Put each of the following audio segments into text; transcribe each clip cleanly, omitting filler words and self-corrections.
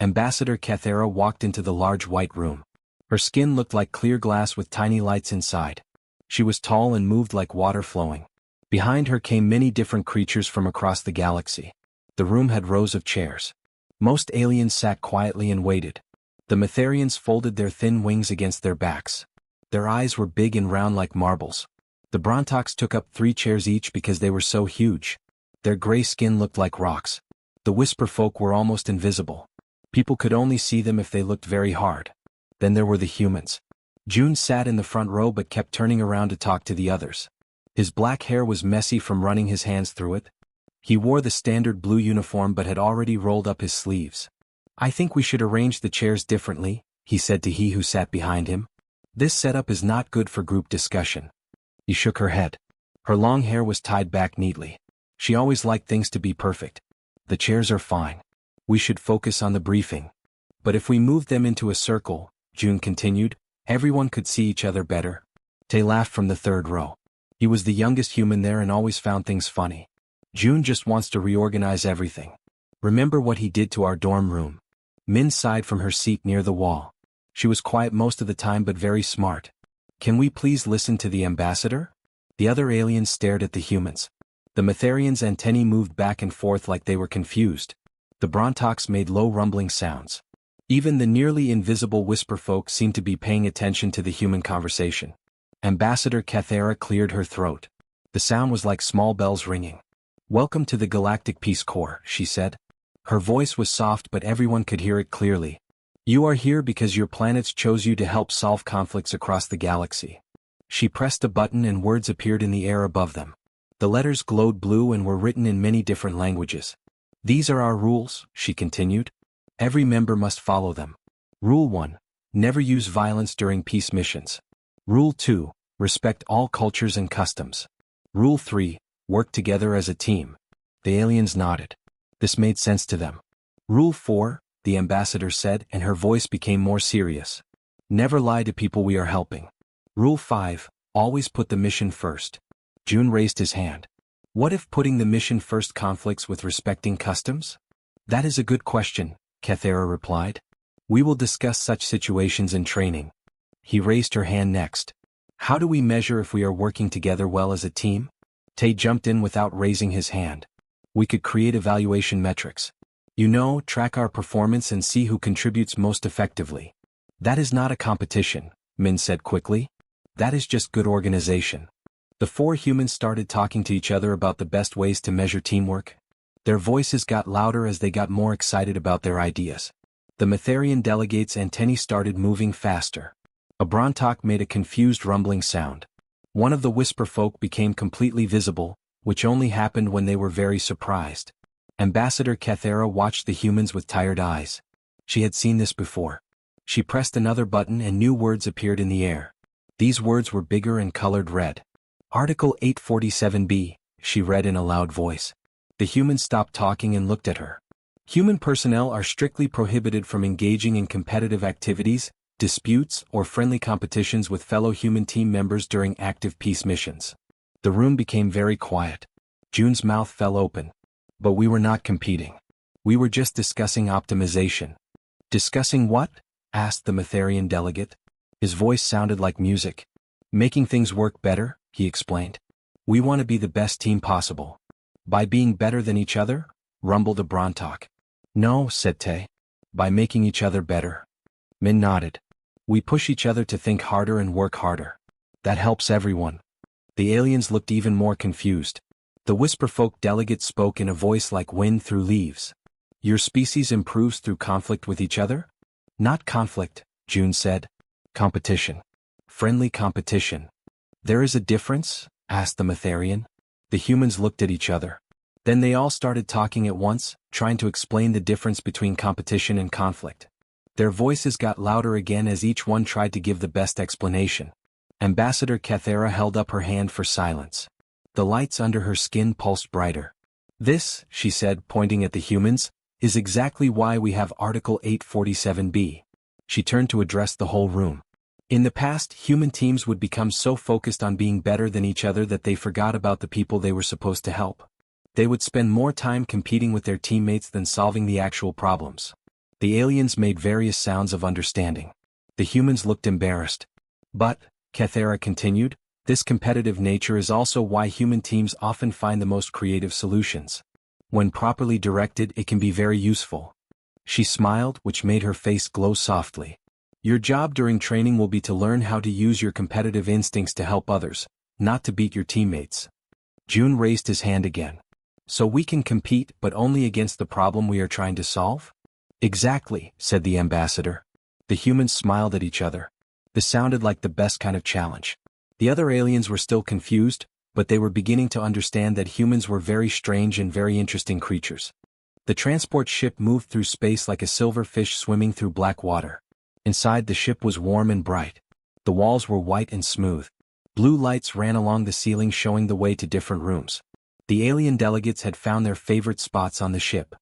Ambassador Kathera walked into the large white room. Her skin looked like clear glass with tiny lights inside. She was tall and moved like water flowing. Behind her came many different creatures from across the galaxy. The room had rows of chairs. Most aliens sat quietly and waited. The Mytharians folded their thin wings against their backs. Their eyes were big and round like marbles. The Brontox took up 3 chairs each because they were so huge. Their gray skin looked like rocks. The Whisper folk were almost invisible. People could only see them if they looked very hard. Then there were the humans. June sat in the front row but kept turning around to talk to the others. His black hair was messy from running his hands through it. He wore the standard blue uniform but had already rolled up his sleeves. "I think we should arrange the chairs differently," he said to he who sat behind him. "This setup is not good for group discussion." He shook her head. Her long hair was tied back neatly. She always liked things to be perfect. "The chairs are fine. We should focus on the briefing. But if we moved them into a circle," June continued, "everyone could see each other better." Tay laughed from the third row. He was the youngest human there and always found things funny. "June just wants to reorganize everything. Remember what he did to our dorm room?" Min sighed from her seat near the wall. She was quiet most of the time but very smart. "Can we please listen to the ambassador?" The other aliens stared at the humans. The Mytharians' antennae moved back and forth like they were confused. The Brontox made low rumbling sounds. Even the nearly invisible Whisper folk seemed to be paying attention to the human conversation. Ambassador Kathera cleared her throat. The sound was like small bells ringing. "Welcome to the Galactic Peace Corps," she said. Her voice was soft but everyone could hear it clearly. "You are here because your planets chose you to help solve conflicts across the galaxy." She pressed a button and words appeared in the air above them. The letters glowed blue and were written in many different languages. "These are our rules," she continued. "Every member must follow them. Rule 1. Never use violence during peace missions. Rule 2. Respect all cultures and customs. Rule 3. Work together as a team." The aliens nodded. This made sense to them. "Rule 4, the ambassador said, and her voice became more serious. "Never lie to people we are helping. Rule 5, always put the mission first." June raised his hand. "What if putting the mission first conflicts with respecting customs?" "That is a good question," Kathera replied. "We will discuss such situations in training." He raised her hand next. "How do we measure if we are working together well as a team?" Tay jumped in without raising his hand. "We could create evaluation metrics. Track our performance and see who contributes most effectively." "That is not a competition," Min said quickly. "That is just good organization." The 4 humans started talking to each other about the best ways to measure teamwork. Their voices got louder as they got more excited about their ideas. The Mytharian delegates' antennae started moving faster. A Brontok made a confused rumbling sound. One of the Whisper folk became completely visible, which only happened when they were very surprised. Ambassador Kathera watched the humans with tired eyes. She had seen this before. She pressed another button and new words appeared in the air. These words were bigger and colored red. "Article 847b, she read in a loud voice. The humans stopped talking and looked at her. "Human personnel are strictly prohibited from engaging in competitive activities, disputes, or friendly competitions with fellow human team members during active peace missions." The room became very quiet. June's mouth fell open. "But we were not competing. We were just discussing optimization." "Discussing what?" asked the Mytharian delegate. His voice sounded like music. "Making things work better," he explained. "We want to be the best team possible." "By being better than each other?" rumbled a Brontok. "No," said Tay. "By making each other better." Min nodded. "We push each other to think harder and work harder. That helps everyone." The aliens looked even more confused. The Whisper folk delegate spoke in a voice like wind through leaves. "Your species improves through conflict with each other?" "Not conflict," June said. "Competition. Friendly competition." "There is a difference?" asked the Mytharian. The humans looked at each other. Then they all started talking at once, trying to explain the difference between competition and conflict. Their voices got louder again as each one tried to give the best explanation. Ambassador Kathera held up her hand for silence. The lights under her skin pulsed brighter. "This," she said, pointing at the humans, "is exactly why we have Article 847b. She turned to address the whole room. In the past, human teams would become so focused on being better than each other that they forgot about the people they were supposed to help. They would spend more time competing with their teammates than solving the actual problems. The aliens made various sounds of understanding. The humans looked embarrassed. But, Kethera continued, this competitive nature is also why human teams often find the most creative solutions. When properly directed, it can be very useful. She smiled, which made her face glow softly. Your job during training will be to learn how to use your competitive instincts to help others, not to beat your teammates. June raised his hand again. So we can compete, but only against the problem we are trying to solve? Exactly, said the ambassador. The humans smiled at each other. This sounded like the best kind of challenge. The other aliens were still confused, but they were beginning to understand that humans were very strange and very interesting creatures. The transport ship moved through space like a silver fish swimming through black water. Inside, the ship was warm and bright. The walls were white and smooth. Blue lights ran along the ceiling showing the way to different rooms. The alien delegates had found their favorite spots on the ship.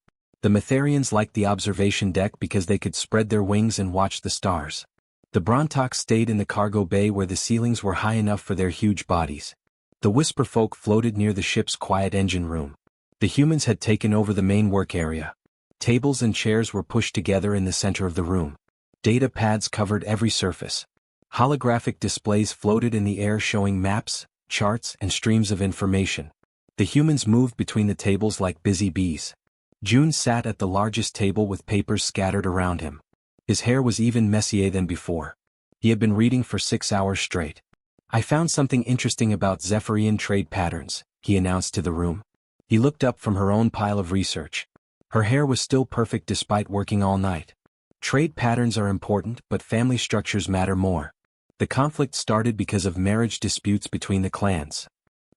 The Metherians liked the observation deck because they could spread their wings and watch the stars. The Brontox stayed in the cargo bay where the ceilings were high enough for their huge bodies. The Whisperfolk floated near the ship's quiet engine room. The humans had taken over the main work area. Tables and chairs were pushed together in the center of the room. Data pads covered every surface. Holographic displays floated in the air showing maps, charts, and streams of information. The humans moved between the tables like busy bees. June sat at the largest table with papers scattered around him. His hair was even messier than before. He had been reading for 6 hours straight. I found something interesting about Zephyrian trade patterns, he announced to the room. He looked up from her own pile of research. Her hair was still perfect despite working all night. Trade patterns are important, but family structures matter more. The conflict started because of marriage disputes between the clans.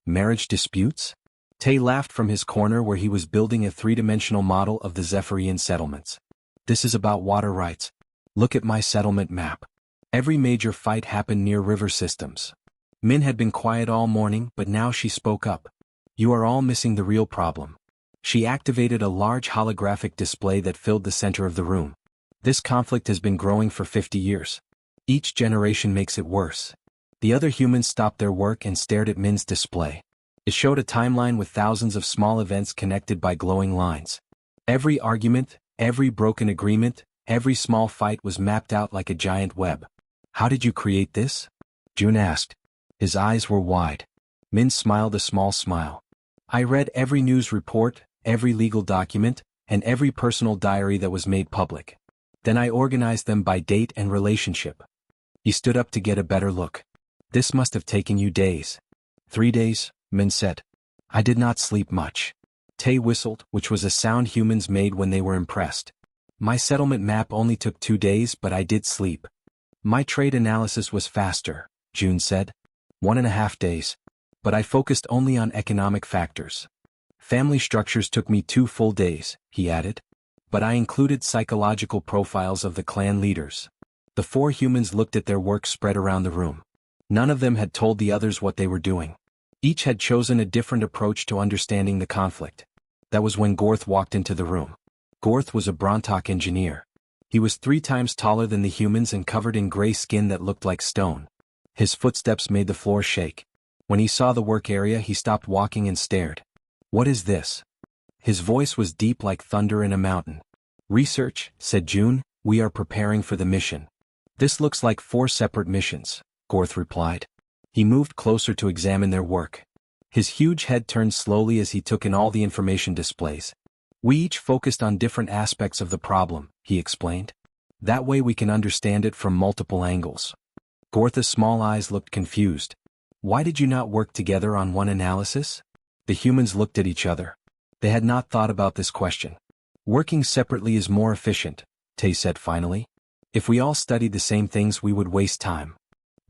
Marriage disputes? Tay laughed from his corner where he was building a three-dimensional model of the Zephyrian settlements. This is about water rights. Look at my settlement map. Every major fight happened near river systems. Min had been quiet all morning, but now she spoke up. You are all missing the real problem. She activated a large holographic display that filled the center of the room. This conflict has been growing for 50 years. Each generation makes it worse. The other humans stopped their work and stared at Min's display. It showed a timeline with thousands of small events connected by glowing lines. Every argument, every broken agreement, every small fight was mapped out like a giant web. How did you create this? June asked. His eyes were wide. Min smiled a small smile. I read every news report, every legal document, and every personal diary that was made public. Then I organized them by date and relationship. He stood up to get a better look. This must have taken you days. 3 days, Min said. I did not sleep much. Tay whistled, which was a sound humans made when they were impressed. My settlement map only took 2 days, but I did sleep. My trade analysis was faster, June said. 1.5 days. But I focused only on economic factors. Family structures took me 2 full days, he added. But I included psychological profiles of the clan leaders. The 4 humans looked at their work spread around the room. None of them had told the others what they were doing. Each had chosen a different approach to understanding the conflict. That was when Gorth walked into the room. Gorth was a Brontok engineer. He was 3 times taller than the humans and covered in gray skin that looked like stone. His footsteps made the floor shake. When he saw the work area, he stopped walking and stared. What is this? His voice was deep like thunder in a mountain. Research, said June, we are preparing for the mission. This looks like 4 separate missions, Gorth replied. He moved closer to examine their work. His huge head turned slowly as he took in all the information displays. We each focused on different aspects of the problem, he explained. That way we can understand it from multiple angles. Gorth's small eyes looked confused. Why did you not work together on one analysis? The humans looked at each other. They had not thought about this question. Working separately is more efficient, Tay said finally. If we all studied the same things we would waste time.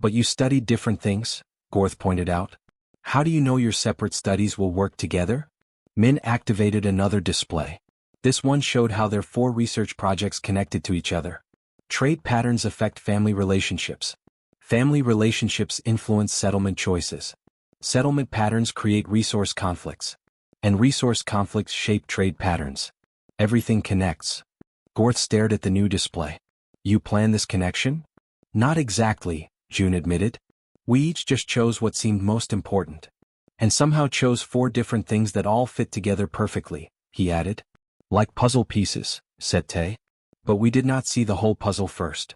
But you studied different things, Gorth pointed out. How do you know your separate studies will work together? Min activated another display. This one showed how their 4 research projects connected to each other. Trade patterns affect family relationships. Family relationships influence settlement choices. Settlement patterns create resource conflicts. And resource conflicts shape trade patterns. Everything connects. Gorth stared at the new display. You planned this connection? Not exactly, June admitted. We each just chose what seemed most important. And somehow chose 4 different things that all fit together perfectly, he added. Like puzzle pieces, said Tay. But we did not see the whole puzzle first.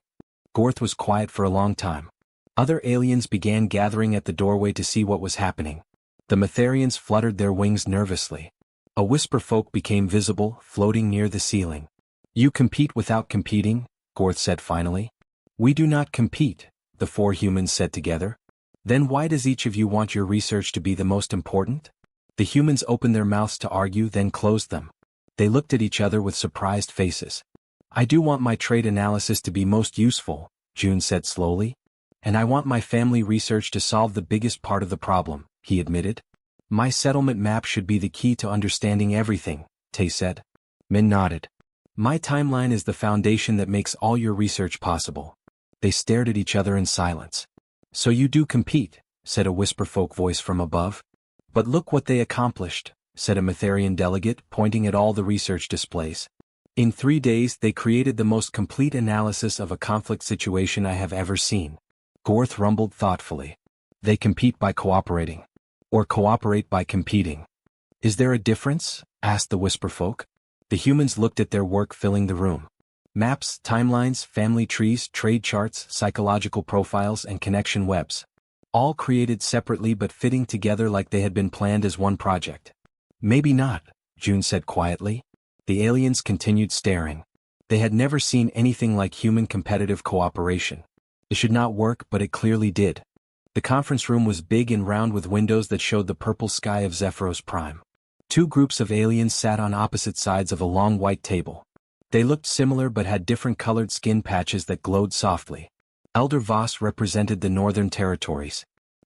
Gorth was quiet for a long time. Other aliens began gathering at the doorway to see what was happening. The Metherians fluttered their wings nervously. A whisper folk became visible, floating near the ceiling. You compete without competing, Gorth said finally. We do not compete, the four humans said together. Then why does each of you want your research to be the most important? The humans opened their mouths to argue, then closed them. They looked at each other with surprised faces. I do want my trait analysis to be most useful, June said slowly. And I want my family research to solve the biggest part of the problem, he admitted. My settlement map should be the key to understanding everything, Tay said. Min nodded. My timeline is the foundation that makes all your research possible. They stared at each other in silence. So you do compete, said a whisperfolk voice from above. But look what they accomplished, said a Metherian delegate, pointing at all the research displays. In 3 days they created the most complete analysis of a conflict situation I have ever seen. Gorth rumbled thoughtfully. They compete by cooperating. Or cooperate by competing. Is there a difference? Asked the whisperfolk. The humans looked at their work filling the room. Maps, timelines, family trees, trade charts, psychological profiles, and connection webs. All created separately but fitting together like they had been planned as one project. Maybe not, June said quietly. The aliens continued staring. They had never seen anything like human competitive cooperation. It should not work, but it clearly did. The conference room was big and round with windows that showed the purple sky of Zephyros Prime. 2 groups of aliens sat on opposite sides of a long white table. They looked similar but had different colored skin patches that glowed softly. Elder Voss represented the Northern Territories.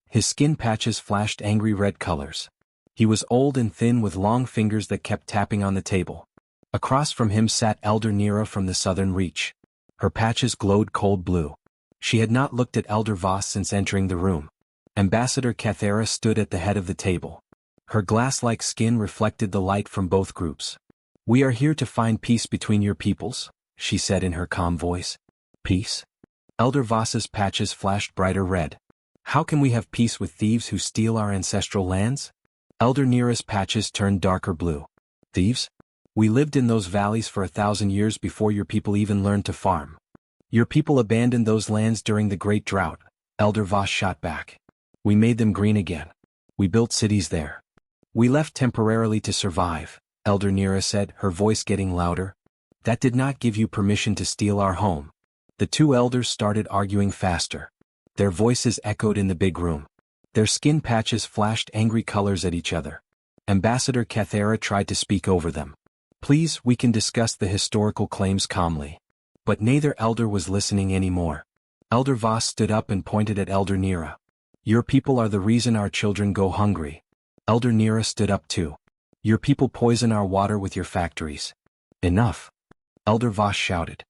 His skin patches flashed angry red colors. He was old and thin with long fingers that kept tapping on the table. Across from him sat Elder Nera from the Southern Reach. Her patches glowed cold blue. She had not looked at Elder Voss since entering the room. Ambassador Cathera stood at the head of the table. Her glass-like skin reflected the light from both groups. We are here to find peace between your peoples, she said in her calm voice. Peace? Elder Voss's patches flashed brighter red. How can we have peace with thieves who steal our ancestral lands? Elder Nera's patches turned darker blue. Thieves? We lived in those valleys for 1,000 years before your people even learned to farm. Your people abandoned those lands during the Great Drought, Elder Voss shot back. We made them green again. We built cities there. We left temporarily to survive, Elder Nera said, her voice getting louder. That did not give you permission to steal our home. The 2 elders started arguing faster. Their voices echoed in the big room. Their skin patches flashed angry colors at each other. Ambassador Cathera tried to speak over them. Please, we can discuss the historical claims calmly. But neither elder was listening anymore. Elder Voss stood up and pointed at Elder Nera. Your people are the reason our children go hungry. Elder Nera stood up too. Your people poison our water with your factories. Enough. Elder Voss shouted.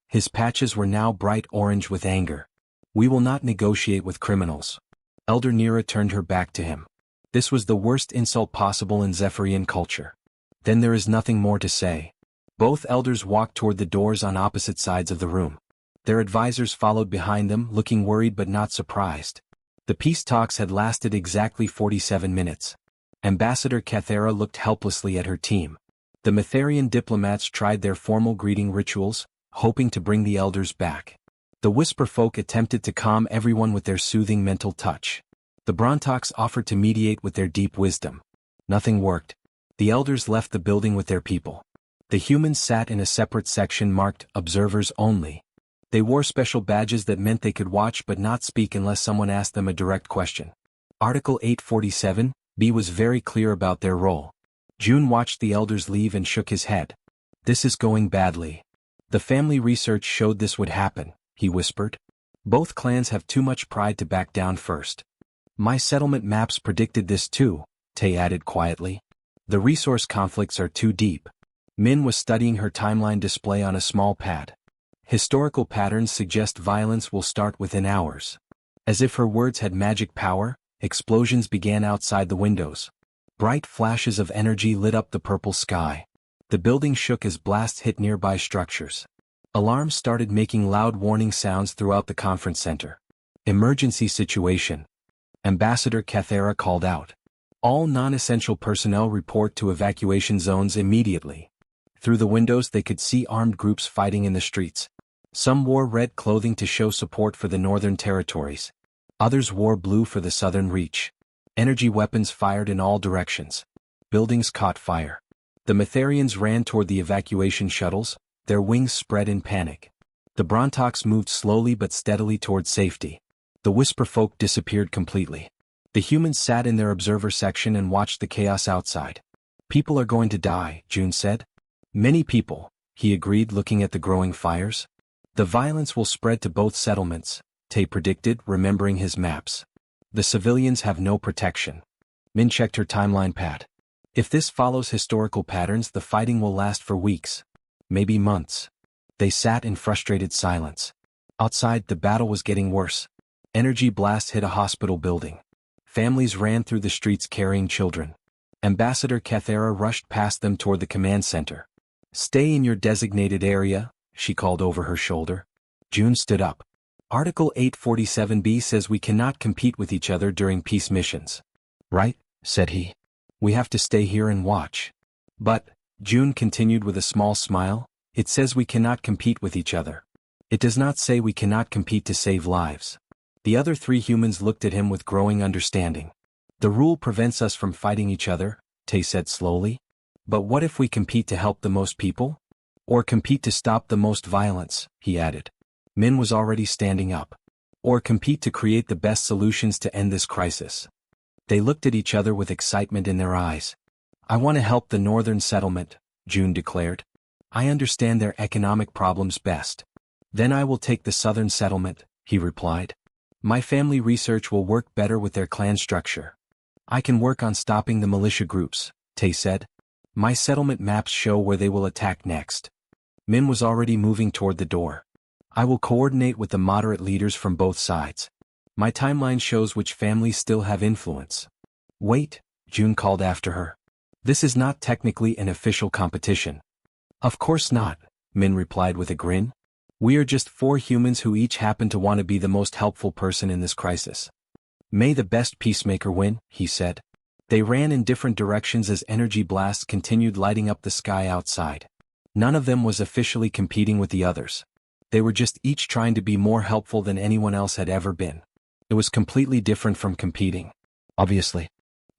His patches were now bright orange with anger. We will not negotiate with criminals. Elder Nera turned her back to him. This was the worst insult possible in Zephyrian culture. Then there is nothing more to say. Both elders walked toward the doors on opposite sides of the room. Their advisors followed behind them, looking worried but not surprised. The peace talks had lasted exactly 47 minutes. Ambassador Cathera looked helplessly at her team. The Metherian diplomats tried their formal greeting rituals, hoping to bring the elders back. The Whisper folk attempted to calm everyone with their soothing mental touch. The Brontox offered to mediate with their deep wisdom. Nothing worked. The elders left the building with their people. The humans sat in a separate section marked Observers Only. They wore special badges that meant they could watch but not speak unless someone asked them a direct question. Article 847(b) was very clear about their role. June watched the elders leave and shook his head. This is going badly. The family research showed this would happen, he whispered. Both clans have too much pride to back down first. My settlement maps predicted this too, Tay added quietly. The resource conflicts are too deep. Min was studying her timeline display on a small pad. Historical patterns suggest violence will start within hours. As if her words had magic power, explosions began outside the windows. Bright flashes of energy lit up the purple sky. The building shook as blasts hit nearby structures. Alarms started making loud warning sounds throughout the conference center. Emergency situation. Ambassador Cathera called out. All non-essential personnel report to evacuation zones immediately. Through the windows they could see armed groups fighting in the streets. Some wore red clothing to show support for the northern territories. Others wore blue for the southern reach. Energy weapons fired in all directions. Buildings caught fire. The Metharians ran toward the evacuation shuttles, their wings spread in panic. The Brontox moved slowly but steadily toward safety. The Whisper folk disappeared completely. The humans sat in their observer section and watched the chaos outside. People are going to die, June said. Many people, he agreed, looking at the growing fires. The violence will spread to both settlements, Tay predicted, remembering his maps. The civilians have no protection. Min checked her timeline pad. If this follows historical patterns, the fighting will last for weeks, maybe months. They sat in frustrated silence. Outside, the battle was getting worse. Energy blasts hit a hospital building. Families ran through the streets carrying children. Ambassador Kathera rushed past them toward the command center. Stay in your designated area, she called over her shoulder. June stood up. Article 847b says we cannot compete with each other during peace missions. Right, said he. We have to stay here and watch. But, June continued with a small smile, it says we cannot compete with each other. It does not say we cannot compete to save lives. The other three humans looked at him with growing understanding. The rule prevents us from fighting each other, Tay said slowly. But what if we compete to help the most people? Or compete to stop the most violence, he added. Min was already standing up. Or compete to create the best solutions to end this crisis. They looked at each other with excitement in their eyes. I want to help the northern settlement, June declared. I understand their economic problems best. Then I will take the southern settlement, he replied. My family research will work better with their clan structure. I can work on stopping the militia groups, Tay said. My settlement maps show where they will attack next. Min was already moving toward the door. I will coordinate with the moderate leaders from both sides. My timeline shows which families still have influence. Wait, June called after her. This is not technically an official competition. Of course not, Min replied with a grin. We are just four humans who each happen to want to be the most helpful person in this crisis. May the best peacemaker win, he said. They ran in different directions as energy blasts continued lighting up the sky outside. None of them was officially competing with the others. They were just each trying to be more helpful than anyone else had ever been. It was completely different from competing. Obviously.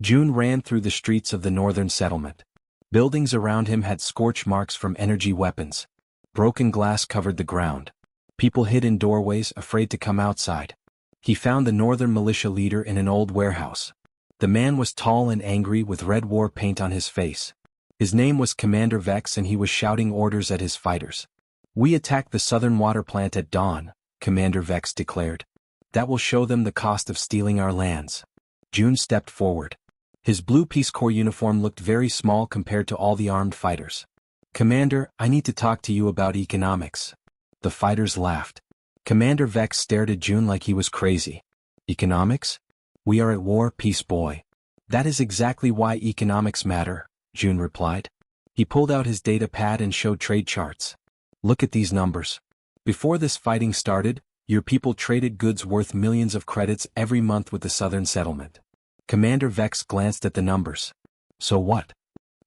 June ran through the streets of the northern settlement. Buildings around him had scorch marks from energy weapons. Broken glass covered the ground. People hid in doorways, afraid to come outside. He found the northern militia leader in an old warehouse. The man was tall and angry with red war paint on his face. His name was Commander Vex and he was shouting orders at his fighters. We attacked the southern water plant at dawn, Commander Vex declared. That will show them the cost of stealing our lands. June stepped forward. His blue Peace Corps uniform looked very small compared to all the armed fighters. Commander, I need to talk to you about economics. The fighters laughed. Commander Vex stared at June like he was crazy. Economics? We are at war, Peace Boy. That is exactly why economics matter, June replied. He pulled out his data pad and showed trade charts. Look at these numbers. Before this fighting started, your people traded goods worth millions of credits every month with the southern settlement. Commander Vex glanced at the numbers. So what?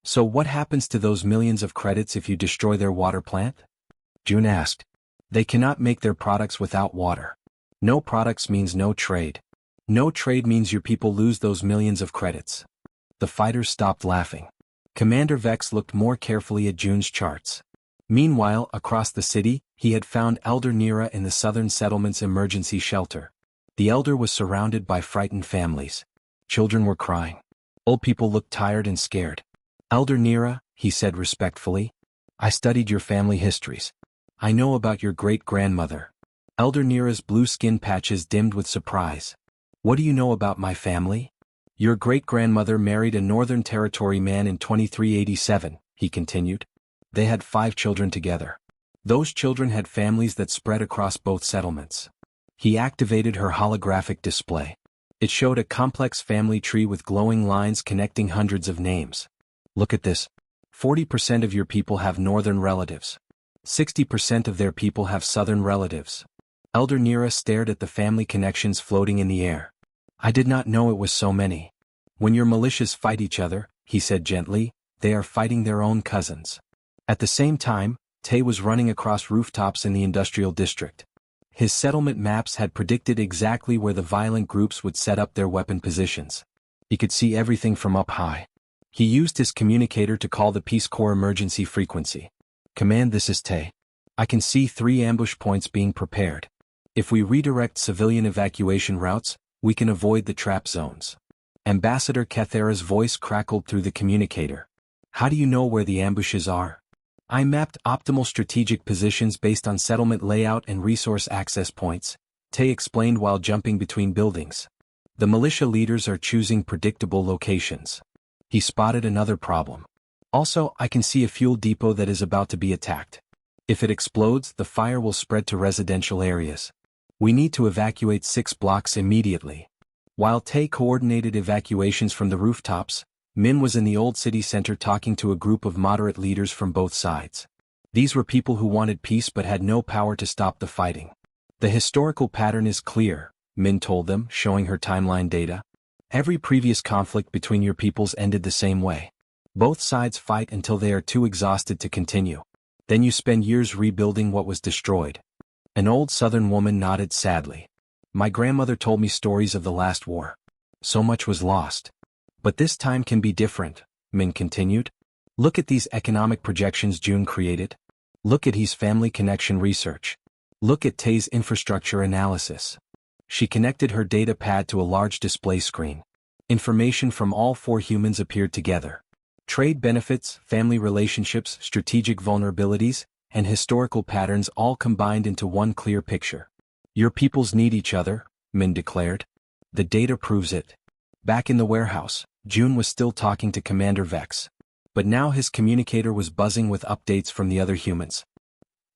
So what happens to those millions of credits if you destroy their water plant? June asked. They cannot make their products without water. No products means no trade. No trade means your people lose those millions of credits. The fighters stopped laughing. Commander Vex looked more carefully at June's charts. Meanwhile, across the city, he had found Elder Nira in the southern settlement's emergency shelter. The elder was surrounded by frightened families. Children were crying. Old people looked tired and scared. Elder Nira, he said respectfully, I studied your family histories. I know about your great-grandmother. Elder Nira's blue skin patches dimmed with surprise. What do you know about my family? Your great-grandmother married a Northern Territory man in 2387, he continued. They had 5 children together. Those children had families that spread across both settlements. He activated her holographic display. It showed a complex family tree with glowing lines connecting hundreds of names. Look at this. 40% of your people have northern relatives. 60% of their people have southern relatives. Elder Nira stared at the family connections floating in the air. I did not know it was so many. When your militias fight each other, he said gently, they are fighting their own cousins. At the same time, Tay was running across rooftops in the industrial district. His settlement maps had predicted exactly where the violent groups would set up their weapon positions. He could see everything from up high. He used his communicator to call the Peace Corps emergency frequency. "Command, this is Tay. I can see 3 ambush points being prepared. If we redirect civilian evacuation routes, we can avoid the trap zones." Ambassador Kathera's voice crackled through the communicator. "How do you know where the ambushes are?" "I mapped optimal strategic positions based on settlement layout and resource access points," Tay explained while jumping between buildings. "The militia leaders are choosing predictable locations." He spotted another problem. "Also, I can see a fuel depot that is about to be attacked. If it explodes, the fire will spread to residential areas. We need to evacuate 6 blocks immediately." While Tay coordinated evacuations from the rooftops, Min was in the old city center talking to a group of moderate leaders from both sides. These were people who wanted peace but had no power to stop the fighting. "The historical pattern is clear," Min told them, showing her timeline data. "Every previous conflict between your peoples ended the same way. Both sides fight until they are too exhausted to continue. Then you spend years rebuilding what was destroyed." An old southern woman nodded sadly. "My grandmother told me stories of the last war. So much was lost. But this time can be different," Min continued. "Look at these economic projections June created. Look at his family connection research. Look at Tay's infrastructure analysis." She connected her data pad to a large display screen. Information from all 4 humans appeared together. Trade benefits, family relationships, strategic vulnerabilities, and historical patterns all combined into one clear picture. "Your peoples need each other," Min declared. "The data proves it." Back in the warehouse, June was still talking to Commander Vex. But now his communicator was buzzing with updates from the other humans.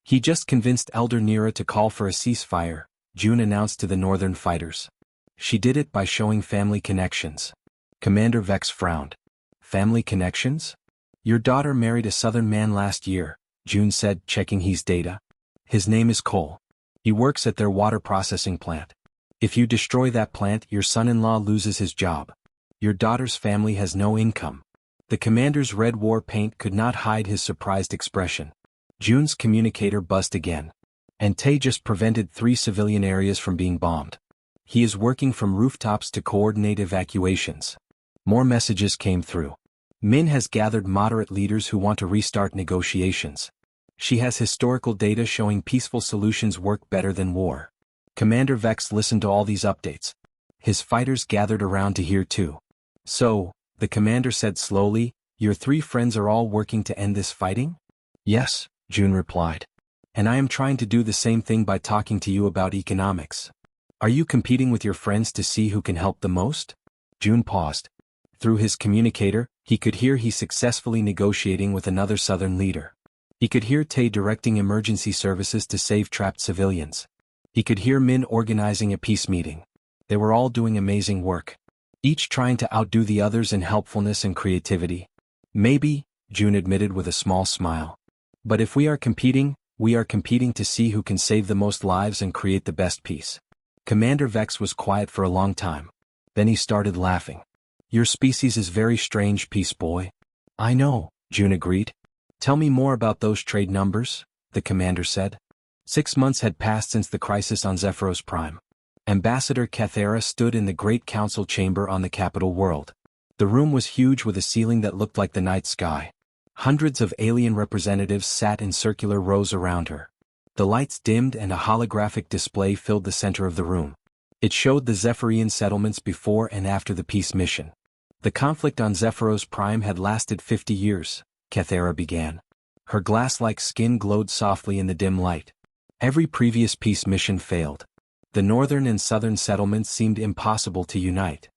"He just convinced Elder Nira to call for a ceasefire," June announced to the northern fighters. "She did it by showing family connections." Commander Vex frowned. "Family connections? Your daughter married a southern man last year," June said, checking his data. "His name is Cole. He works at their water processing plant. If you destroy that plant, your son-in-law loses his job. Your daughter's family has no income." The commander's red war paint could not hide his surprised expression. June's communicator buzzed again. "And Tay just prevented 3 civilian areas from being bombed. He is working from rooftops to coordinate evacuations." More messages came through. "Min has gathered moderate leaders who want to restart negotiations. She has historical data showing peaceful solutions work better than war." Commander Vex listened to all these updates. His fighters gathered around to hear too. "So," the commander said slowly, "your 3 friends are all working to end this fighting?" "Yes," June replied. "And I am trying to do the same thing by talking to you about economics. Are you competing with your friends to see who can help the most?" June paused. Through his communicator, he could hear he successfully negotiating with another southern leader. He could hear Tay directing emergency services to save trapped civilians. He could hear Min organizing a peace meeting. They were all doing amazing work, each trying to outdo the others in helpfulness and creativity. "Maybe," June admitted with a small smile. "But if we are competing to see who can save the most lives and create the best peace." Commander Vex was quiet for a long time. Then he started laughing. "Your species is very strange, Peace Boy." "I know," June agreed. "Tell me more about those trade numbers," the commander said. 6 months had passed since the crisis on Zephyros Prime. Ambassador Kathera stood in the Great Council chamber on the capital world. The room was huge with a ceiling that looked like the night sky. Hundreds of alien representatives sat in circular rows around her. The lights dimmed and a holographic display filled the center of the room. It showed the Zephyrian settlements before and after the peace mission. "The conflict on Zephyros Prime had lasted 50 years, Kathera began. Her glass-like skin glowed softly in the dim light. Every previous peace mission failed. The northern and southern settlements seemed impossible to unite.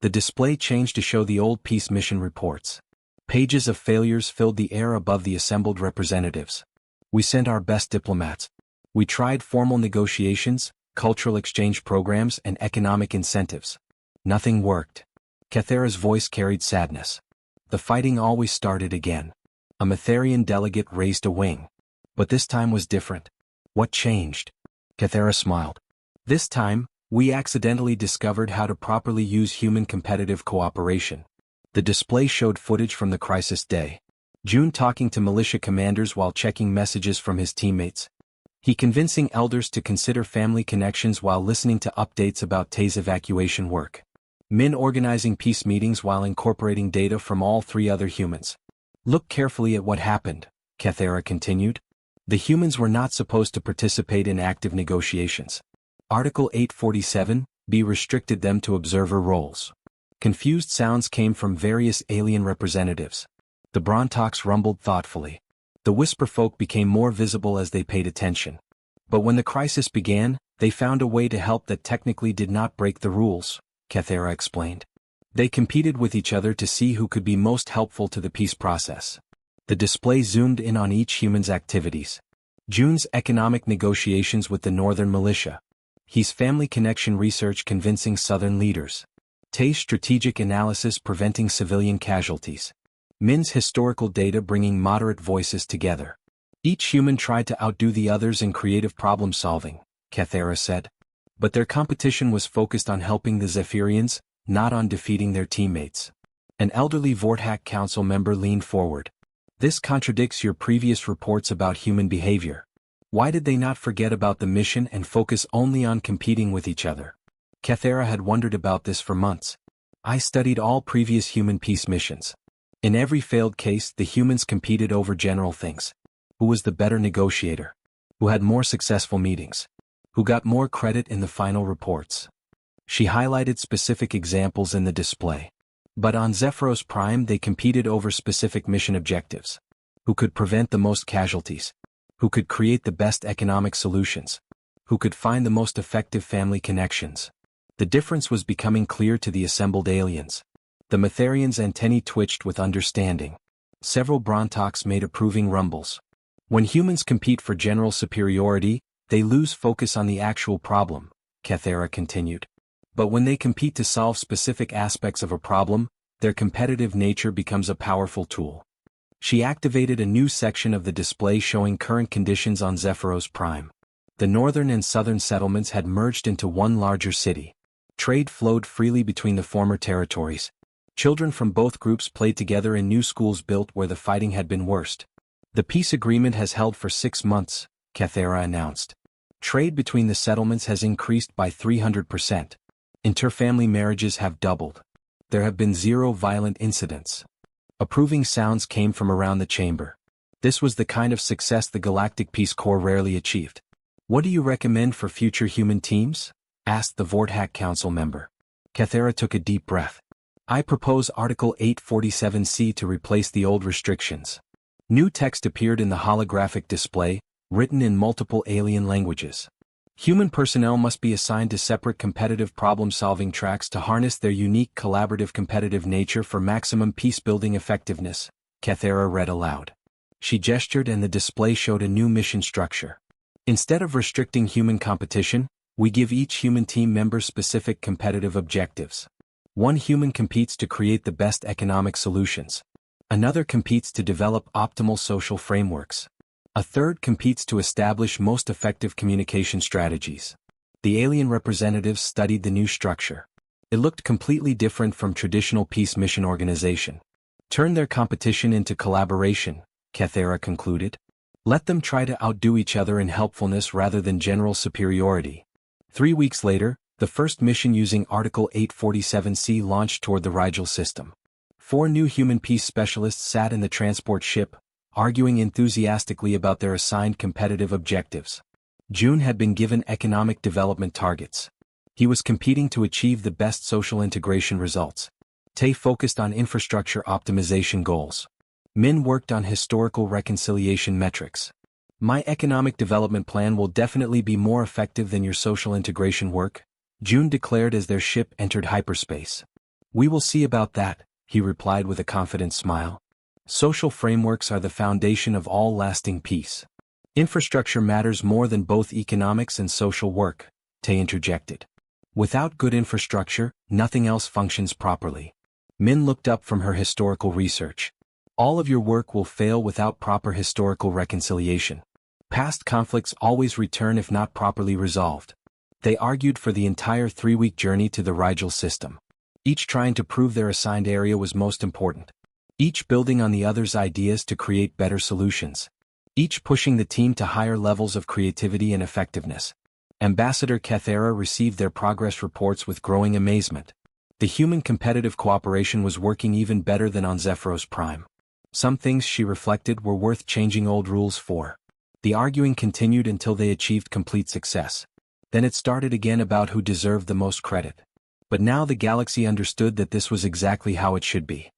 The display changed to show the old peace mission reports. Pages of failures filled the air above the assembled representatives. We sent our best diplomats. We tried formal negotiations, cultural exchange programs, and economic incentives. Nothing worked." Kathera's voice carried sadness. "The fighting always started again." A Matherian delegate raised a wing. "But this time was different." "What changed?" Kathera smiled. "This time, we accidentally discovered how to properly use human competitive cooperation." The display showed footage from the crisis day. June talking to militia commanders while checking messages from his teammates. He convincing elders to consider family connections while listening to updates about Tay's evacuation work. Min organizing peace meetings while incorporating data from all three other humans. Look carefully at what happened, Kathera continued. The humans were not supposed to participate in active negotiations. Article 847b restricted them to observer roles. Confused sounds came from various alien representatives. The Brontox rumbled thoughtfully. The Whisper folk became more visible as they paid attention. But when the crisis began, they found a way to help that technically did not break the rules, Kathera explained. They competed with each other to see who could be most helpful to the peace process. The display zoomed in on each human's activities. June's economic negotiations with the Northern militia. He's family connection research convincing Southern leaders. Tay's strategic analysis preventing civilian casualties. Min's historical data bringing moderate voices together. Each human tried to outdo the others in creative problem-solving, Kathera said. But their competition was focused on helping the Zephyrians, not on defeating their teammates. An elderly Vortak Council member leaned forward. This contradicts your previous reports about human behavior. Why did they not forget about the mission and focus only on competing with each other? Kathera had wondered about this for months. I studied all previous human peace missions. In every failed case, the humans competed over general things. Who was the better negotiator? Who had more successful meetings? Who got more credit in the final reports? She highlighted specific examples in the display. But on Zephyros Prime they competed over specific mission objectives. Who could prevent the most casualties? Who could create the best economic solutions? Who could find the most effective family connections? The difference was becoming clear to the assembled aliens. The Matharians' antennae twitched with understanding. Several Brontox made approving rumbles. When humans compete for general superiority, they lose focus on the actual problem, Kathera continued. But when they compete to solve specific aspects of a problem, their competitive nature becomes a powerful tool. She activated a new section of the display showing current conditions on Zephyros Prime. The northern and southern settlements had merged into one larger city. Trade flowed freely between the former territories. Children from both groups played together in new schools built where the fighting had been worst. The peace agreement has held for 6 months, Kathera announced. Trade between the settlements has increased by 300%. Interfamily marriages have doubled. There have been 0 violent incidents. Approving sounds came from around the chamber. This was the kind of success the Galactic Peace Corps rarely achieved. What do you recommend for future human teams? Asked the Vortak Council member. Kathera took a deep breath. I propose Article 847C to replace the old restrictions. New text appeared in the holographic display, written in multiple alien languages. Human personnel must be assigned to separate competitive problem-solving tracks to harness their unique collaborative competitive nature for maximum peace-building effectiveness, Kathera read aloud. She gestured and the display showed a new mission structure. Instead of restricting human competition, we give each human team member specific competitive objectives. One human competes to create the best economic solutions. Another competes to develop optimal social frameworks. A third competes to establish most effective communication strategies. The alien representatives studied the new structure. It looked completely different from traditional peace mission organization. Turn their competition into collaboration, Kathera concluded. Let them try to outdo each other in helpfulness rather than general superiority. 3 weeks later, the first mission using Article 847C launched toward the Rigel system. 4 new human peace specialists sat in the transport ship, arguing enthusiastically about their assigned competitive objectives. June had been given economic development targets. He was competing to achieve the best social integration results. Tay focused on infrastructure optimization goals. Min worked on historical reconciliation metrics. My economic development plan will definitely be more effective than your social integration work, June declared as their ship entered hyperspace. We will see about that, he replied with a confident smile. Social frameworks are the foundation of all lasting peace. Infrastructure matters more than both economics and social work, Tay interjected. Without good infrastructure, nothing else functions properly. Min looked up from her historical research. All of your work will fail without proper historical reconciliation. Past conflicts always return if not properly resolved. They argued for the entire 3-week journey to the Rigel system. Each trying to prove their assigned area was most important. each building on the other's ideas to create better solutions, each pushing the team to higher levels of creativity and effectiveness. Ambassador Kethera received their progress reports with growing amazement. The human competitive cooperation was working even better than on Zephyros Prime. Some things, she reflected, were worth changing old rules for. The arguing continued until they achieved complete success. Then it started again about who deserved the most credit. But now the galaxy understood that this was exactly how it should be.